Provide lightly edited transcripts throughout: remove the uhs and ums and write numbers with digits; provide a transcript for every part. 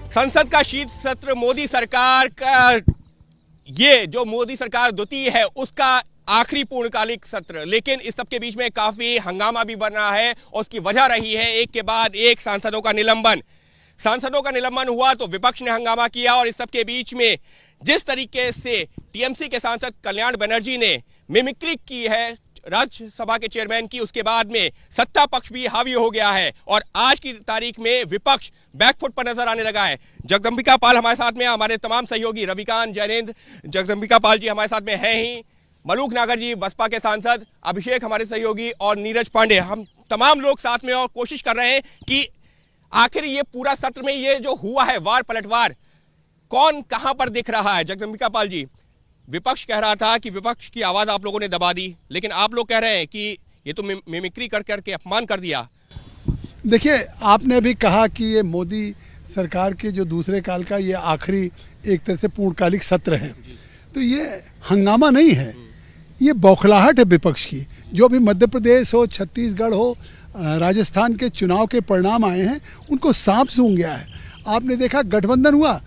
संसद का शीत सत्र मोदी सरकार का, ये जो मोदी सरकार द्वितीय है उसका आखिरी पूर्णकालिक सत्र, लेकिन इस सब के बीच में काफी हंगामा भी बन रहा है और उसकी वजह रही है एक के बाद एक सांसदों का निलंबन। सांसदों का निलंबन हुआ तो विपक्ष ने हंगामा किया और इस सब के बीच में जिस तरीके से टीएमसी के सांसद कल्याण बनर्जी ने मिमिक्री की है राज्यसभा के चेयरमैन की, उसके बाद में सत्ता पक्ष भी हावी हो गया है और आज की तारीख में विपक्ष बैकफुट पर नजर आने लगा है। जगदंबिका पाल हमारे साथ में, हमारे तमाम सहयोगी रविकांत, जैनेन्द्र, जगदंबिका पाल जी हमारे साथ में हैं ही, मलूक नागर जी बसपा के सांसद, अभिषेक हमारे सहयोगी और नीरज पांडे, हम तमाम लोग साथ में और कोशिश कर रहे हैं कि आखिर ये पूरा सत्र में ये जो हुआ है वार पलटवार, कौन कहां पर दिख रहा है। जगदंबिका पाल जी, विपक्ष कह रहा था कि विपक्ष की आवाज आप लोगों ने दबा दी, लेकिन आप लोग कह रहे हैं कि ये तो मिमिक्री कर करके अपमान कर दिया। देखिए, आपने अभी कहा कि ये मोदी सरकार के जो दूसरे काल का ये आखिरी एक तरह से पूर्णकालिक सत्र है, तो ये हंगामा नहीं है, ये बौखलाहट है विपक्ष की। जो अभी मध्य प्रदेश हो, छत्तीसगढ़ हो, राजस्थान के चुनाव के परिणाम आए हैं, उनको सांप सूंघ गया है। आपने देखा गठबंधन हुआ,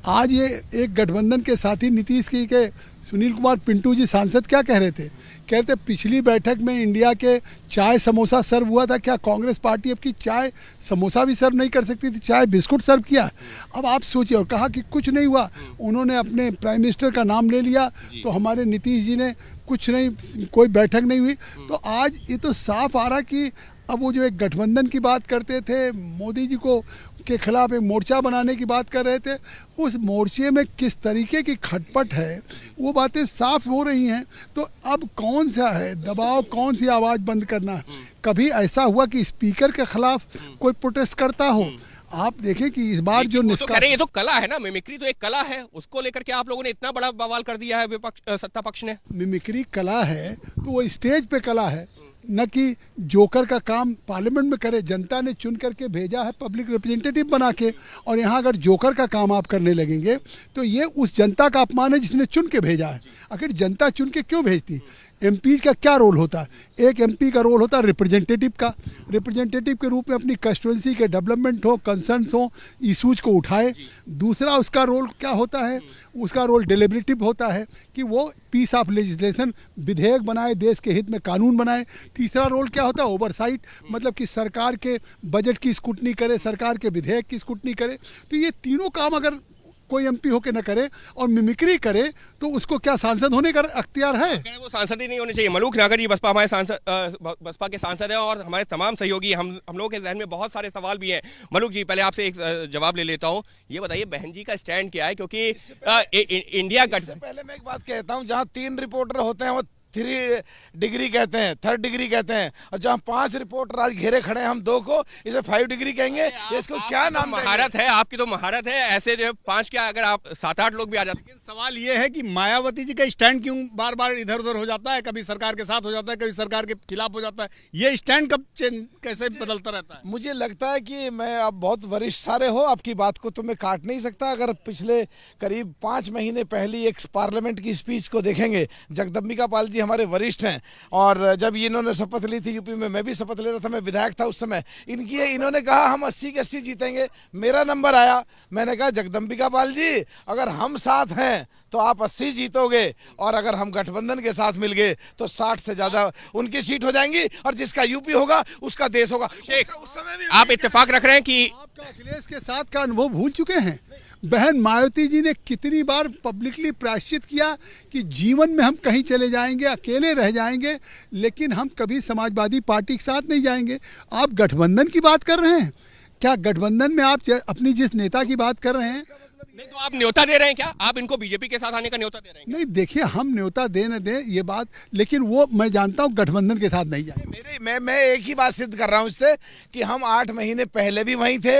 आज ये एक गठबंधन के साथी नीतीश की के सुनील कुमार पिंटू जी सांसद क्या कह रहे थे, कहते पिछली बैठक में इंडिया के चाय समोसा सर्व हुआ था, क्या कांग्रेस पार्टी अब की चाय समोसा भी सर्व नहीं कर सकती थी, चाय बिस्कुट सर्व किया। अब आप सोचिए, और कहा कि कुछ नहीं हुआ, उन्होंने अपने प्राइम मिनिस्टर का नाम ले लिया तो हमारे नीतीश जी ने कुछ नहीं, कोई बैठक नहीं हुई। तो आज ये तो साफ आ रहा कि अब वो जो एक गठबंधन की बात करते थे, मोदी जी को के खिलाफ एक मोर्चा बनाने की बात कर रहे थे, उस मोर्चे में किस तरीके की खटपट है वो बातें साफ हो रही हैं। तो अब कौन सा है दबाव, कौन सी आवाज़ बंद करना है। कभी ऐसा हुआ कि स्पीकर के खिलाफ कोई प्रोटेस्ट करता हो? आप देखें कि इस बार जो ये तो कला है ना, मिमिक्री तो एक कला है, उसको लेकर के आप लोगों ने इतना बड़ा बवाल कर दिया है विपक्ष, सत्ता पक्ष ने। मिमिक्री कला है तो वो स्टेज पे कला है, न कि जोकर का काम पार्लियामेंट में करे। जनता ने चुन करके भेजा है पब्लिक रिप्रेजेंटेटिव बना के, और यहाँ अगर जोकर का काम आप करने लगेंगे तो ये उस जनता का अपमान है जिसने चुन के भेजा है। आखिर जनता चुन के क्यों भेजती? एमपी का क्या रोल होता है? एक एमपी का रोल होता है रिप्रेजेंटेटिव का, रिप्रेजेंटेटिव के रूप में अपनी कंस्टिट्यूंसी के डेवलपमेंट हो, कंसर्न्स हो, इशूज को उठाए। दूसरा उसका रोल क्या होता है? उसका रोल डिलिबरेटिव होता है कि वो पीस ऑफ लेजिस्लेशन, विधेयक बनाए, देश के हित में कानून बनाए। तीसरा रोल क्या होता है? ओवरसाइट, मतलब कि सरकार के बजट की स्क्रूटनी करे, सरकार के विधेयक की स्क्रूटनी करे। तो ये तीनों काम अगर कोई एमपी होके न करे और मिमिक्री करे तो उसको क्या सांसद होने का अख्तियार है? वो सांसद ही नहीं होने चाहिए। मलूक नागर जी बसपा हमारे सांसद, बसपा के सांसद है और हमारे तमाम सहयोगी, हम लोगों के जहन में बहुत सारे सवाल भी हैं। मलूक जी, पहले आपसे एक जवाब ले लेता हूं, ये बताइए बहन जी का स्टैंड क्या है, क्योंकि इंडिया गठबंधन। पहले मैं एक बात कहता हूं, जहां 3 रिपोर्टर होते हैं वो 3 डिग्री कहते हैं, 3rd डिग्री कहते हैं, और जहां 5 रिपोर्टर आज घेरे खड़े हैं हम 2 को, इसे 5 डिग्री कहेंगे। इसको क्या नाम? महारत है आपकी, तो महारत है। ऐसे जो 5 क्या, अगर आप 7-8 लोग भी आ जाते। लेकिन सवाल ये है कि मायावती जी का स्टैंड क्यों बार बार इधर उधर हो जाता है, कभी सरकार के साथ हो जाता है, कभी सरकार के खिलाफ हो जाता है, ये स्टैंड कब कैसे बदलता रहता है? मुझे लगता है कि मैं, अब बहुत वरिष्ठ सारे हो, आपकी बात को तो मैं काट नहीं सकता। अगर पिछले करीब 5 महीने पहली एक पार्लियामेंट की स्पीच को देखेंगे, जगदंबिका पाल जी हमारे वरिष्ठ हैं, और जब इन्होंने शपथ ली थी यूपी में, मैं भी शपथ ले रहा था, मैं विधायक था उस समय, इन्होंने कहा हम 80 के 80 जीतेंगे। मेरा नंबर आया, मैंने कहा जगदंबिका पाल जी अगर हम साथ हैं तो आप 80 जीतोगे, और अगर हम गठबंधन के साथ मिल गए तो 60 से ज्यादा उनकी सीट हो जाएंगी, और जिसका यूपी होगा उसका देश होगा। उस समय भी आप इत्तेफाक रख रहे हैं कि आपका अखिलेश के साथ का अनुभव भूल चुके हैं। बहन मायावती जी ने कितनी बार पब्लिकली प्रायश्चित किया कि जीवन में हम कहीं चले जाएंगे, अकेले रह जाएंगे, लेकिन हम कभी समाजवादी पार्टी के साथ नहीं जाएंगे। आप गठबंधन की बात कर रहे हैं, क्या गठबंधन में आप अपनी जिस नेता की बात कर रहे हैं, नहीं तो आप न्योता दे रहे हैं क्या? आप इनको बीजेपी के साथ आने का न्योता दे रहे हैं? नहीं, देखिए हम न्योता दे न दें ये बात, लेकिन वो मैं जानता हूँ गठबंधन के साथ नहीं जाए। मैं एक ही बात सिद्ध कर रहा हूँ इससे कि हम 8 महीने पहले भी वहीं थे,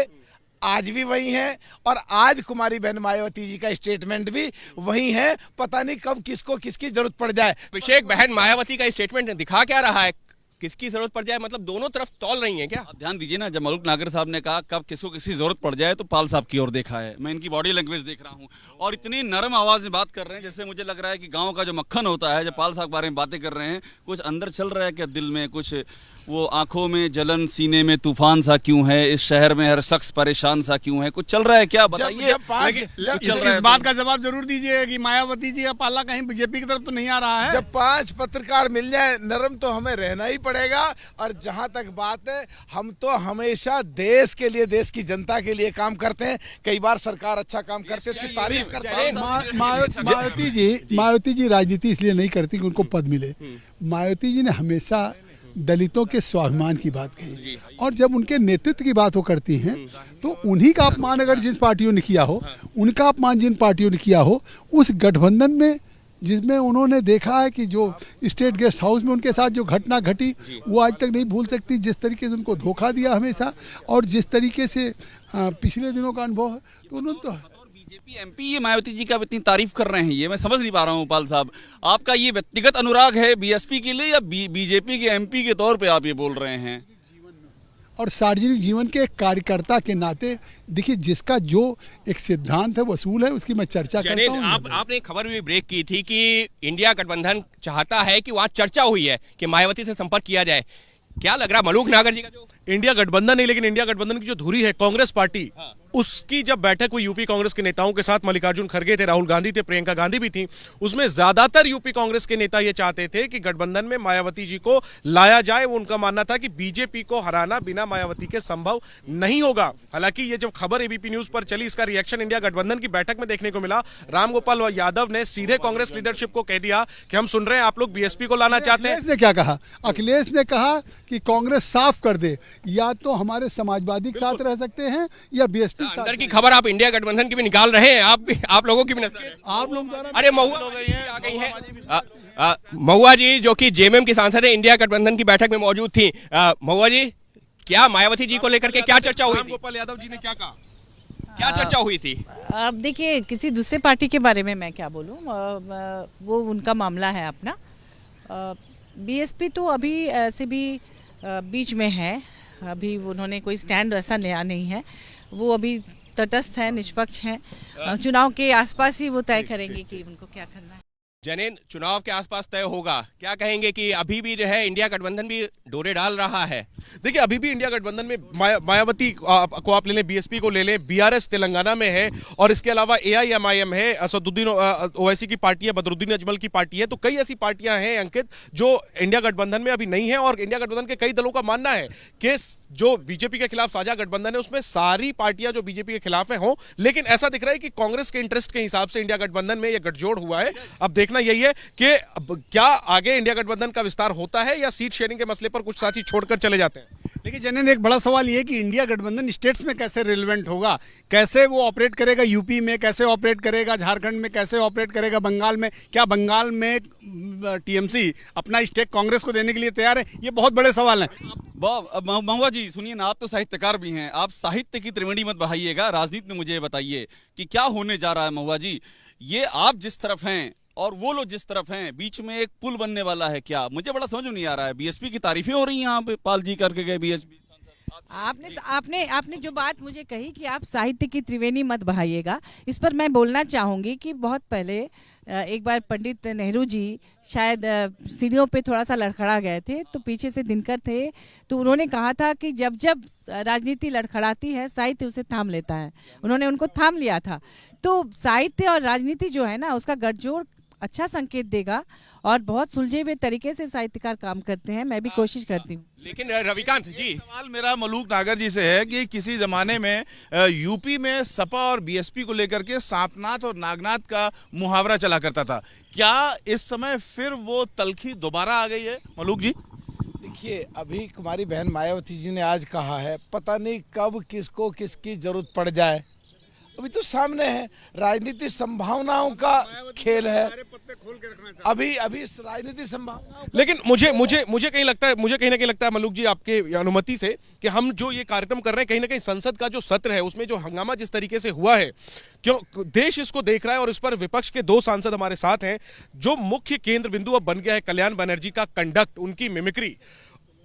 आज भी वही हैं, और आज कुमारी बहन मायावती जी का स्टेटमेंट भी वही है। पता नहीं कब किसको किसकी जरूरत पड़ जाए। अभिषेक, बहन मायावती का स्टेटमेंट दिखा क्या रहा है? किसकी जरूरत पड़ जाए, मतलब दोनों तरफ तौल रही है क्या? आप ध्यान दीजिए ना, जब मलूक नागर साहब ने कहा कब किसको किसी जरूरत पड़ जाए, तो पाल साहब की ओर देखा है। मैं इनकी बॉडी लैंग्वेज देख रहा हूँ, और इतनी नरम आवाज में बात कर रहे हैं जैसे मुझे लग रहा है कि गाँव का जो मक्खन होता है, जब पाल साहब के बारे में बातें कर रहे हैं, कुछ अंदर चल रहा है क्या दिल में, कुछ वो आंखों में जलन सीने में तूफान सा क्यों है, इस शहर में हर शख्स परेशान सा क्यों है, कुछ चल रहा है क्या बताइए। इस बात का जवाब जरूर दीजिए कि मायावती जी का पाला कहीं बीजेपी की तरफ तो नहीं आ रहा है। जब 5 पत्रकार मिल जाए नरम तो हमें रहना ही पड़ेगा। और जहां तक बात है, हम तो हमेशा देश के लिए, देश की जनता के लिए काम करते हैं। कई बार सरकार अच्छा काम करती है, उसकी तारीफ करता है। मायावती जी राजनीति इसलिए नहीं करती कि उनको पद मिले। मायावती जी ने हमेशा दलितों के स्वाभिमान की बात कही, और जब उनके नेतृत्व की बात वो करती हैं तो उन्हीं का अपमान अगर जिन पार्टियों ने किया हो, उनका अपमान जिन पार्टियों ने किया हो, उस गठबंधन में जिसमें उन्होंने देखा है कि जो स्टेट गेस्ट हाउस में उनके साथ जो घटना घटी वो आज तक नहीं भूल सकती। जिस तरीके से उनको धोखा दिया हमेशा, और जिस तरीके से पिछले दिनों का अनुभव है, तो उन्होंने तो बीजेपी एमपी ये मायावती जी का इतनी तारीफ कर रहे हैं, ये मैं समझ नहीं पा रहा हूँ पाल साहब। आपका ये व्यक्तिगत अनुराग है बीएसपी के लिए या बीजेपी के एमपी के तौर पे आप ये बोल रहे हैं? और सार्वजनिक जीवन के एक कार्यकर्ता के नाते देखिए, जिसका जो एक सिद्धांत है वसूल है, उसकी मैं चर्चा करता हूं। आपने खबर भी ब्रेक की थी कि इंडिया गठबंधन चाहता है कि वहां चर्चा हुई है कि मायावती से संपर्क किया जाए। क्या लग रहा मलूक नागर जी का जो इंडिया गठबंधन नहीं, लेकिन इंडिया गठबंधन की जो धुरी है कांग्रेस पार्टी, उसकी जब बैठक हुई यूपी कांग्रेस के नेताओं के साथ, मल्लिकार्जुन खड़गे थे, राहुल गांधी थे, प्रियंका गांधी भी थी, उसमें ज्यादातर यूपी कांग्रेस के नेता ये चाहते थे कि गठबंधन में मायावती जी को लाया जाए। वो उनका मानना था कि बीजेपी को हराना बिना मायावती के संभव नहीं होगा। हालांकि ये जब खबर एबीपी न्यूज पर चली, इसका रिएक्शन इंडिया गठबंधन की बैठक में देखने को मिला। रामगोपाल यादव ने सीधे कांग्रेस लीडरशिप को कह दिया कि हम सुन रहे हैं आप लोग बीएसपी को लाना चाहते हैं। अखिलेश ने क्या कहा? अखिलेश ने कहा कि कांग्रेस साफ कर दे, या तो हमारे समाजवादी के साथ रह सकते हैं या बीएसपी के साथ। अंदर की खबर आप इंडिया गठबंधन की भी निकाल रहे हैं, आप लोगों की भी नजर है। आप लोग अरे महुआ आ गई हैं, महुआ जी जो कि जेएमएम की सांसद है, इंडिया गठबंधन की बैठक में मौजूद थी। महुआ जी, क्या मायावती जी को लेकर के क्या चर्चा हुई? रामगोपाल यादव जी ने क्या कहा, क्या चर्चा हुई थी? अब देखिए, किसी दूसरे पार्टी के बारे में मैं क्या बोलूं, वो उनका मामला है अपना। बीएसपी तो अभी ऐसे भी बीच में है, अभी उन्होंने कोई स्टैंड ऐसा लिया नहीं है। वो अभी तटस्थ है, निष्पक्ष हैं। चुनाव के आसपास ही वो तय करेंगे कि उनको क्या करना है। जनेन, चुनाव के आसपास तय होगा, क्या कहेंगे कि अभी भी जो है इंडिया गठबंधन भी डोरे डाल रहा है? देखिए, अभी भी इंडिया गठबंधन में मायावती को आप ले लें, बीएसपी को ले लें, बीआरएस तेलंगाना में है, और इसके अलावा एआईएमआईएम है, असदुद्दीन ओवैसी की पार्टी है, बदरुद्दीन अजमल की पार्टी है। तो कई ऐसी पार्टियां हैं अंकित जो इंडिया गठबंधन में अभी नहीं है। और इंडिया गठबंधन के कई दलों का मानना है कि जो बीजेपी के खिलाफ साझा गठबंधन है उसमें सारी पार्टियां जो बीजेपी के खिलाफ है हों, लेकिन ऐसा दिख रहा है कि कांग्रेस के इंटरेस्ट के हिसाब से इंडिया गठबंधन में यह गठजोड़ हुआ है। अब देखना यही है कि क्या आगे इंडिया गठबंधन का विस्तार होता है या सीट शेयरिंग के मसले पर कुछ साथी छोड़कर चले जाते हैं। देखिए जनेन, एक बड़ा सवाल ये है कि इंडिया गठबंधन स्टेट्स में कैसे रिलेवेंट होगा, कैसे वो ऑपरेट करेगा, यूपी में कैसे ऑपरेट करेगा, झारखंड में कैसे ऑपरेट करेगा, बंगाल में, क्या बंगाल में टीएमसी अपना स्टेक कांग्रेस को देने के लिए तैयार है? ये बहुत बड़े सवाल हैं। महुआ जी सुनिए ना, आप तो साहित्यकार भी हैं, आप साहित्य की त्रिवेणी मत बहाइएगा, राजनीति में मुझे बताइए कि क्या होने जा रहा है। महुआ जी, ये आप जिस तरफ हैं और वो लोग जिस तरफ हैं, बीच में एक पुल बनने वाला है क्या? मुझे बड़ा समझ में नहीं आ रहा है। बीएसपी की तारीफें हो रही हैं यहाँ पे, पाल जी करके गए बीएसपी। आपने जो बात मुझे कही कि आप साहित्य की त्रिवेणी मत बहाइएगा, इस पर मैं बोलना चाहूँगी कि बहुत पहले एक बार पंडित नेहरू जी शायद सीढ़ियों पे थोड़ा सा लड़खड़ा गए थे, तो पीछे से दिनकर थे, तो उन्होंने कहा था कि जब जब राजनीति लड़खड़ाती है साहित्य उसे थाम लेता है। उन्होंने उनको थाम लिया था। तो साहित्य और राजनीति जो है ना, उसका गठजोड़ अच्छा संकेत देगा, और बहुत सुलझे हुए तरीके से साहित्यकार काम करते हैं। मैं भी कोशिश करती हूँ। लेकिन रविकांत जी, सवाल मेरा मलूक नागर जी से है कि किसी जमाने में यूपी में सपा और बीएसपी को लेकर के सांपनाथ और नागनाथ का मुहावरा चला करता था, क्या इस समय फिर वो तलखी दोबारा आ गई है मलूक जी? देखिए, अभी कुमारी बहन मायावती जी ने आज कहा है, पता नहीं कब किसको किसकी जरूरत पड़ जाए। अभी तो सामने है, राजनीति संभावनाओं का खेल है। अभी इस राजनीति संभावनाओं, लेकिन मुझे कहीं लगता है, मुझे कहीं ना कहीं लगता है मलूक जी, आपके अनुमति से, कि हम जो ये कार्यक्रम कर रहे हैं, कहीं ना कहीं संसद का जो सत्र है उसमें जो हंगामा जिस तरीके से हुआ है, क्यों देश इसको देख रहा है, और इस पर विपक्ष के 2 सांसद हमारे साथ हैं। जो मुख्य केंद्र बिंदु अब बन गया है कल्याण बनर्जी का कंडक्ट, उनकी मिमिक्री,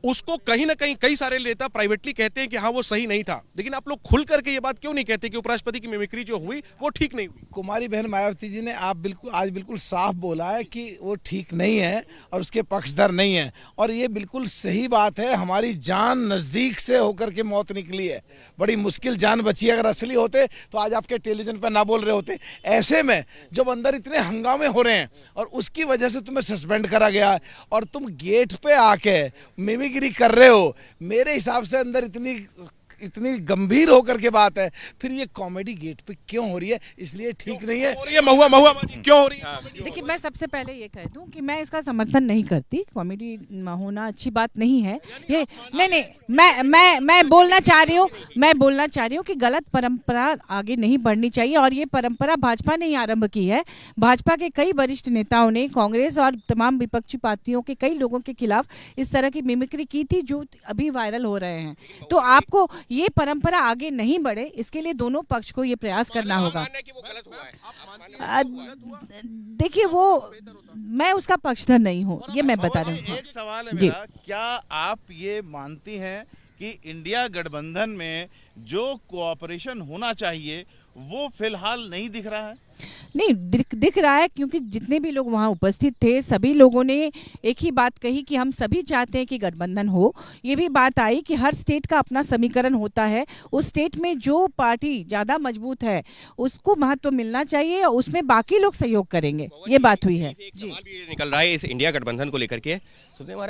उसको कहीं ना कहीं कई सारे नेता प्राइवेटली कहते हैं कि हाँ वो सही नहीं था, लेकिन आप लोग खुल करके ये बात क्यों नहीं कहते कि उपराष्ट्रपति की मिमिक्री जो हुई वो ठीक नहीं हुई? कुमारी बहन मायावती जी ने आज बिल्कुल साफ बोला है कि वो ठीक नहीं है और उसके पक्षधर नहीं है, और ये बिल्कुल सही बात है। हमारी जान नजदीक से होकर के मौत निकली है, बड़ी मुश्किल जान बची। अगर असली होते तो आज आपके टेलीविजन पर ना बोल रहे होते। ऐसे में जब अंदर इतने हंगामे हो रहे हैं और उसकी वजह से तुम्हें सस्पेंड करा गया है और तुम गेट पे आके मिमिक्री कर रहे हो, मेरे हिसाब से अंदर इतनी गंभीर होकर के बात है, फिर ये कॉमेडी गेट पे क्यों हो रही है? इसलिए ठीक नहीं है। हो रही है महुआ जी, क्यों हो रही है? देखिए, मैं सबसे पहले ये कह दूं कि मैं इसका समर्थन नहीं करती। कॉमेडी होना अच्छी बात नहीं है ये। नहीं, मैं बोलना चाह रही हूँ कि गलत परंपरा आगे नहीं बढ़नी चाहिए, और ये परंपरा भाजपा ने ही आरंभ की है। भाजपा के कई वरिष्ठ नेताओं ने कांग्रेस और तमाम विपक्षी पार्टियों के कई लोगों के खिलाफ इस तरह की मिमिक्री की थी, जो अभी वायरल हो रहे हैं। तो आपको ये परंपरा आगे नहीं बढ़े, इसके लिए दोनों पक्ष को ये प्रयास करना होगा। देखिए, वो मैं उसका पक्षधर नहीं हूँ, ये मैं बता रही हूँ। एक सवाल है मेरा, क्या आप ये मानती हैं कि इंडिया गठबंधन में जो कोऑपरेशन होना चाहिए वो फिलहाल नहीं दिख रहा है? नहीं, दिख रहा है, क्योंकि जितने भी लोग वहाँ उपस्थित थे सभी लोगों ने एक ही बात कही कि हम सभी चाहते हैं कि गठबंधन हो। ये भी बात आई कि हर स्टेट का अपना समीकरण होता है, उस स्टेट में जो पार्टी ज़्यादा मजबूत है उसको महत्व मिलना चाहिए और उसमें बाकी लोग सहयोग करेंगे। ये बात हुई है। एक सवाल भी निकल रहा है इस इंडिया गठबंधन को लेकर के। सुनने